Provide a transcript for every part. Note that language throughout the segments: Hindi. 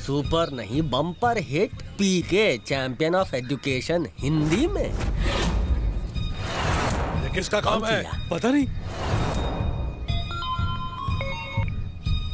सुपर नहीं bumper hit PK champion of education Hindi में। ये किसका काम है? पता नहीं।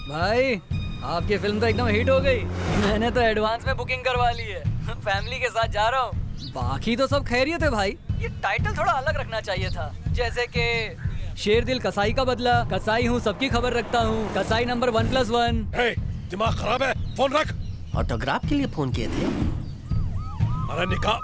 भाई आपकी फिल्म तो एकदम हिट हो गई। मैंने तो एडवांस में बुकिंग करवा ली है। फैमिली के साथ जा रहा हूँ। बाकी तो सब खैरियत है भाई। ये टाइटल थोड़ा अलग रखना चाहिए था, जैसे कि शेर दिल कसाई का बदला। कसाई हूँ, सबकी खबर रखता हूँ। कसाई नंबर 1+1। हे, दिमाग खराब है, फोन रख। ऑटोग्राफ के लिए फोन किए थे। अरे निकाल।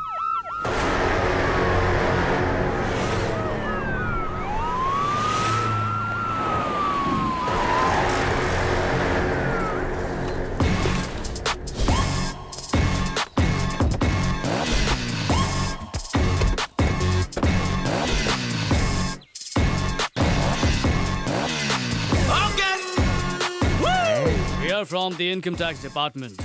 From the income tax department.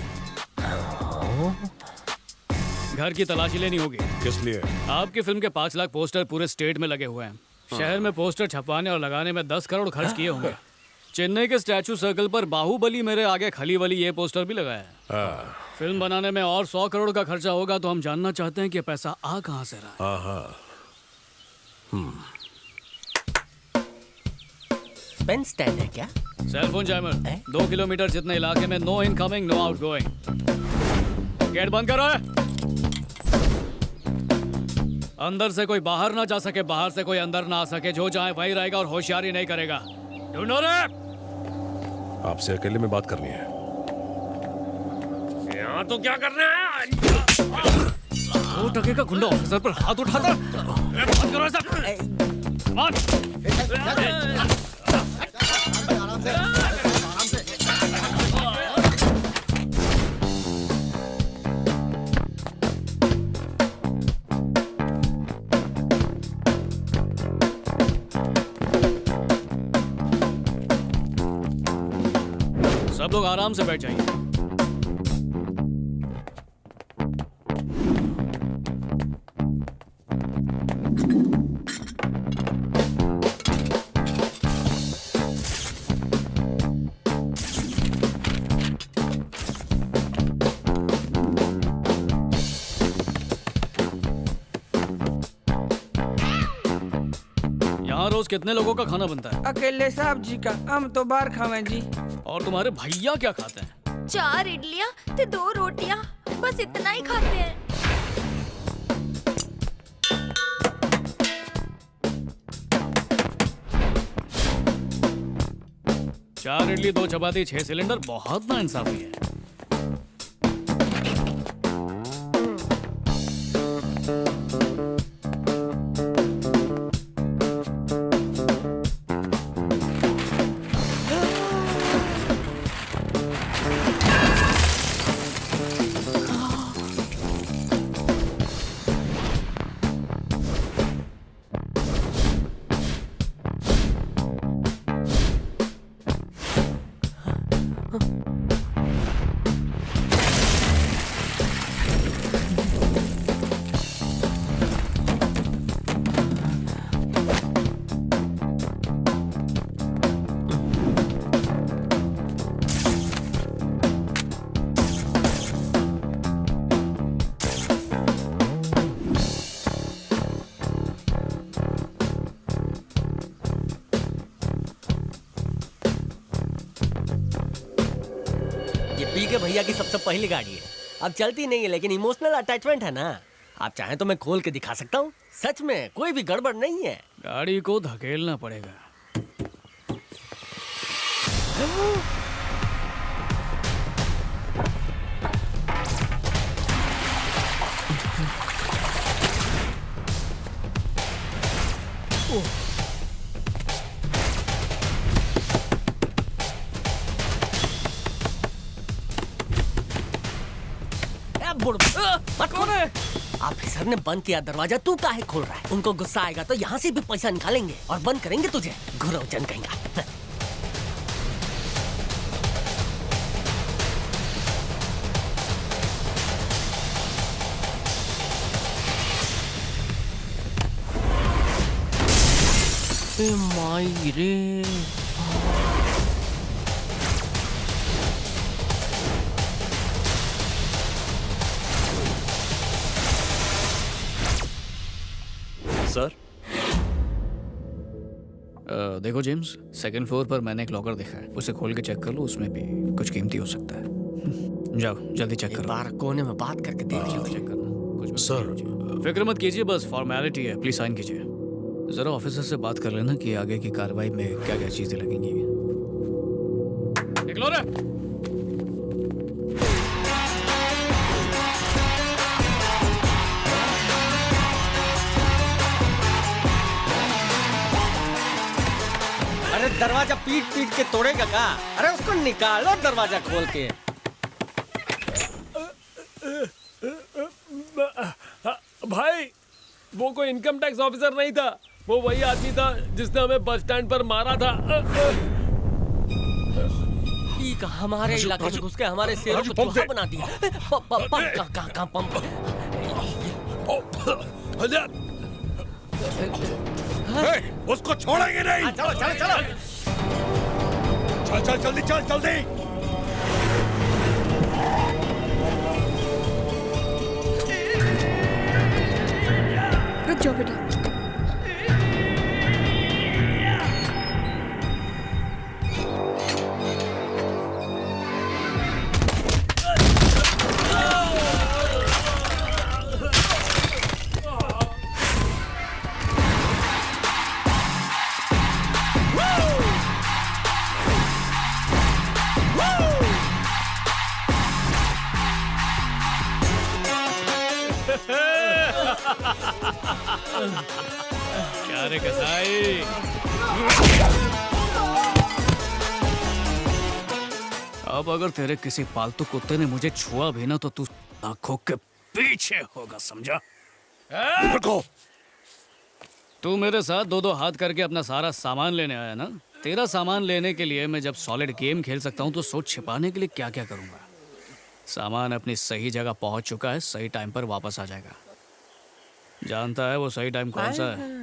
घर की तलाशी लेनी होगी। किस लिए? आपकी फिल्म के 5 लाख पोस्टर पूरे स्टेट में लगे हुए हैं। शहर में पोस्टर छपवाने और लगाने में 10 करोड़ खर्च किए होंगे। चेन्नई के स्टैचू सर्कल पर बाहुबली मेरे आगे खली वली ये पोस्टर भी लगाया है। फिल्म बनाने में और 100 करोड़ का खर्चा होगा, तो हम जानना चाहते हैं कि पैसा आ कहां से रहा है। पेन स्टैंड है क्या? Cell phone jammer. 2 किलोमीटर जितने इलाके में no incoming no outgoing. Gate बंद करो। अंदर से कोई बाहर ना जा सके, बाहर से कोई अंदर ना आ सके। जो जाए वही रहेगा और होशियारी नहीं करेगा। You know that? आपसे अकेले में बात करनी है। यहाँ तो क्या करने आया? 2 टके का गुंडा ऑफिसर पर हाथ उठाता। बंद करो सब। सब लोग आराम से बैठ जाइए। यहाँ रोज कितने लोगों का खाना बनता है? अकेले साहब जी का। हम तो बाहर खावे जी। और तुम्हारे भैया क्या खाते हैं? 4 इडलियाँ तो 2 रोटियाँ, बस इतना ही खाते हैं। चार इडली 2 चपाती 6 सिलेंडर, बहुत नाइंसाफी है। पी के भैया की सबसे पहली गाड़ी है। अब चलती नहीं है, लेकिन इमोशनल अटैचमेंट है ना। आप चाहें तो मैं खोल के दिखा सकता हूँ। सच में कोई भी गड़बड़ नहीं है। गाड़ी को धकेलना पड़ेगा। कौन है? ऑफिसर ने बंद किया दरवाजा, तू काहे खोल रहा है? उनको गुस्सा आएगा तो यहाँ से भी पैसा निकालेंगे और बंद करेंगे तुझे। घुरौजन कहेंगा। माई रे, देखो जेम्स, सेकंड फ्लोर पर मैंने एक लॉकर देखा है, उसे खोल के चेक कर लो, उसमें भी कुछ कीमती हो सकता है। जाओ जल्दी चेक एक करो। बार कोने में बात करके देख लो। चेक करना कुछ भी सर। कीजिए। फिक्र मत कीजिए, बस फॉर्मेलिटी है, प्लीज साइन कीजिए। जरा ऑफिसर से बात कर लेना कि आगे की कार्रवाई में क्या क्या चीजें लगेंगी। निकलो रे। अरे दरवाजा पीट पीट के तोड़ेगा का? अरे उसको निकालो दरवाजा खोल के। भाई वो कोई इनकम टैक्स ऑफिसर नहीं था, वो वही आदमी था जिसने हमें बस स्टैंड पर मारा था। ठीक, हमारे इलाके में घुस के हमारे शेरों को चूहा बना दिया। Pump pump. उसको छोड़ेंगे नहीं। चलो चलो चलो। चल चल जल्दी चल जल्दी। रुक जाओ बेटा। क्या रे कसाई, अब अगर तेरे किसी पालतू कुत्ते ने मुझे छुआ भी ना तो तू आंखों के पीछे होगा, समझा? रुको। तू मेरे साथ दो दो हाथ करके अपना सारा सामान लेने आया ना? तेरा सामान लेने के लिए मैं जब सॉलिड गेम खेल सकता हूँ तो सोच छिपाने के लिए क्या क्या करूँगा। सामान अपनी सही जगह पहुँच चुका है, सही टाइम पर वापस आ जाएगा। जानता है वो सही टाइम कौन सा है?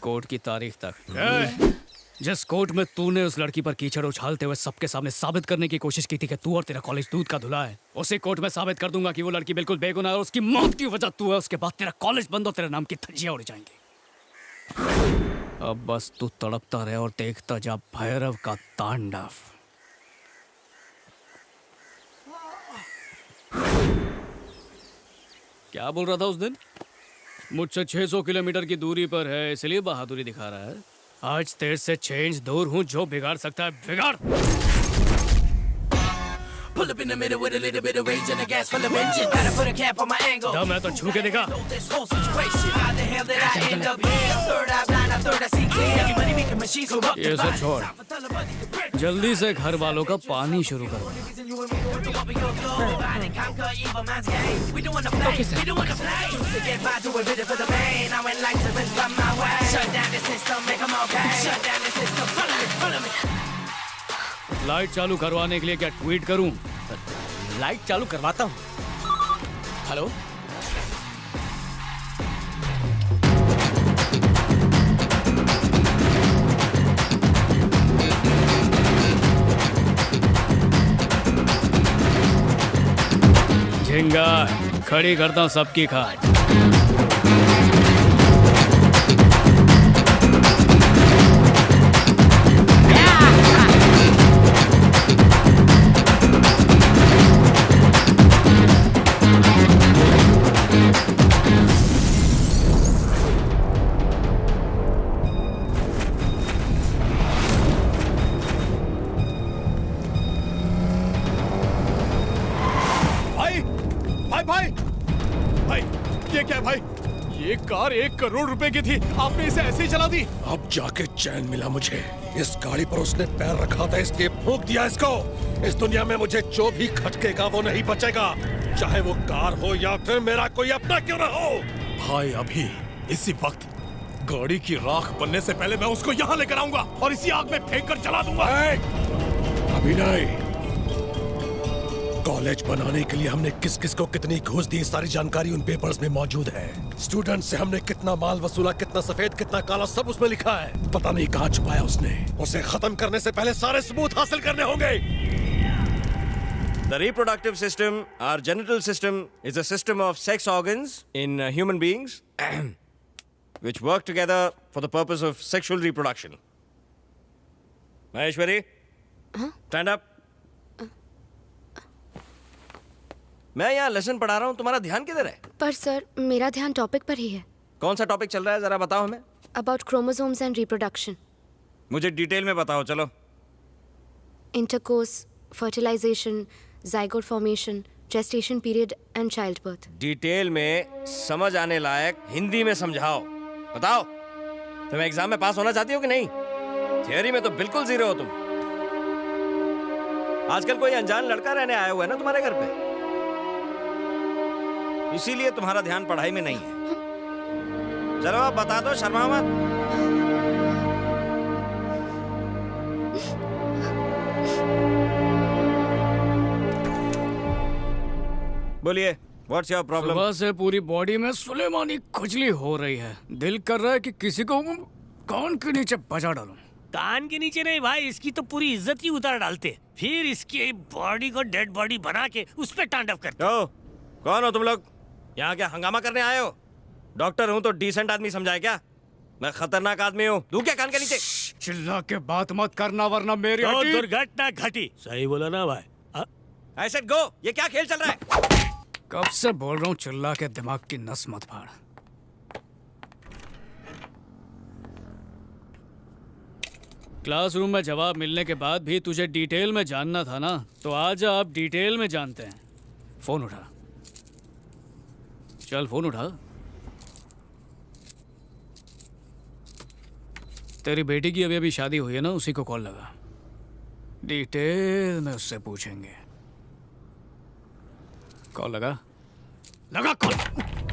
कोर्ट की तारीख तक। जिस कोर्ट में तूने उस लड़की पर कीचड़ उछालते हुए सबके सामने साबित करने की कोशिश की थी कि तू और तेरा कॉलेज दूध का धुला है, उसी कोर्ट में साबित कर दूंगा कि वो लड़की बिल्कुल बेगुनाह है और उसकी मौत की वजह तू है। उसके बाद तेरा कॉलेज बंद और तेरे नाम की धज्जियां उड़ जाएंगी। अब बस तू तड़पता रहे और देखता जा भैरव का तांडव। क्या बोल रहा था उस दिन? मुझसे 600 किलोमीटर की दूरी पर है इसलिए बहादुरी दिखा रहा है। आज तेरे से 6 इंच दूर हूँ, जो बिगाड़ सकता है बिगाड़। Pull up in the middle with a little bit of rage and a gas full of engine. Gotta put a cap on my angle. दम है तो छू के दिखा। This whole situation. How the hell did I end up here? Third eye blind, I third I see clear. Money making machines go up ये the सब line. छोड़, Time for Talibani to break. जल्दी से घर वालों का पानी शुरू करो। Reason you and me going to up in your glow. Divide and conquer evil man's game. We doing the play. We doing the play. Choose to get by, do it bitter for the pain. Now when lights have been from my way. Shut down the system, make them okay. Shut down the system, follow me, follow me. Light चालू करवाने के लिए क्या ट्वीट करूं? लाइट चालू करवाता हूँ। हेलो, झिंगा खड़ी करता हूँ सबकी खाट। ये क्या है भाई? ये कार 1 करोड़ रुपए की थी, आपने इसे ऐसे ही चला दी? अब जाके चैन मिला मुझे। इस गाड़ी पर उसने पैर रखा था, इसलिए फूंक दिया इसको। इस दुनिया में मुझे जो भी खटकेगा वो नहीं बचेगा, चाहे वो कार हो या फिर मेरा कोई अपना क्यों ना हो। भाई अभी इसी वक्त गाड़ी की राख बनने से पहले मैं उसको यहाँ लेकर आऊंगा और इसी आग में फेंक कर जला दूंगा। अभी नहीं। कॉलेज बनाने के लिए हमने किस किस को कितनी घूस दी, सारी जानकारी उन पेपर्स में मौजूद है। स्टूडेंट से हमने कितना माल वसूला, कितना सफेद कितना काला, सब उसमें लिखा है। पता नहीं कहाँ छुपाया उसने। उसे खत्म करने से पहले सारे सबूत हासिल करने होंगे। The reproductive system, our genital system, is a system of sex organs in human beings which work together for the purpose of sexual reproduction. Maheshwari, stand up. मैं यहाँ लेसन पढ़ा रहा हूँ, तुम्हारा ध्यान किधर है? पर सर मेरा ध्यान टॉपिक पर ही है। कौन सा टॉपिक चल रहा है, जरा बताओ हमें। About chromosomes and reproduction. मुझे डिटेल में बताओ, चलो। Intercourse, fertilisation, zygote formation, gestation period and child birth. Detail में समझ आने लायक हिंदी में समझाओ। बताओ, तुम एग्जाम में पास होना चाहती हो कि नहीं? थियोरी में तो बिल्कुल जीरो हो तुम। आजकल कोई अनजान लड़का रहने आया हुआ है ना तुम्हारे घर पे, इसीलिए तुम्हारा ध्यान पढ़ाई में नहीं है। चलो आप बता दो, शर्मा मत। बोलिए, व्हाट्स योर प्रॉब्लम? सुबह से पूरी बॉडी में सुलेमानी खुजली हो रही है। दिल कर रहा है कि किसी को कान के नीचे बजा डालूं। कान के नीचे नहीं भाई, इसकी तो पूरी इज्जत ही उतार डालते, फिर इसकी बॉडी को डेड बॉडी बना के उस पे तांडव करते। कौन हो तुम लोग? यहाँ क्या हंगामा करने आए हो? डॉक्टर हूँ तो डिसेंट आदमी समझाए क्या? मैं खतरनाक आदमी हूँ। दूं क्या कान के नीचे? चिल्ला के बात मत करना वरना मेरी तो हड्डी- दुर्घटना घटी। सही बोला ना भाई? I said go। ये क्या खेल चल रहा है? कब से बोल रहा हूँ, चिल्ला के दिमाग की नस मत फाड़। क्लासरूम में जवाब मिलने के बाद भी तुझे डिटेल में जानना था ना, तो आज आप डिटेल में जानते हैं। फोन उठा, चल फोन उठा। तेरी बेटी की अभी अभी शादी हुई है ना, उसी को कॉल लगा। डिटेल में उससे पूछेंगे। कॉल लगा, लगा कॉल।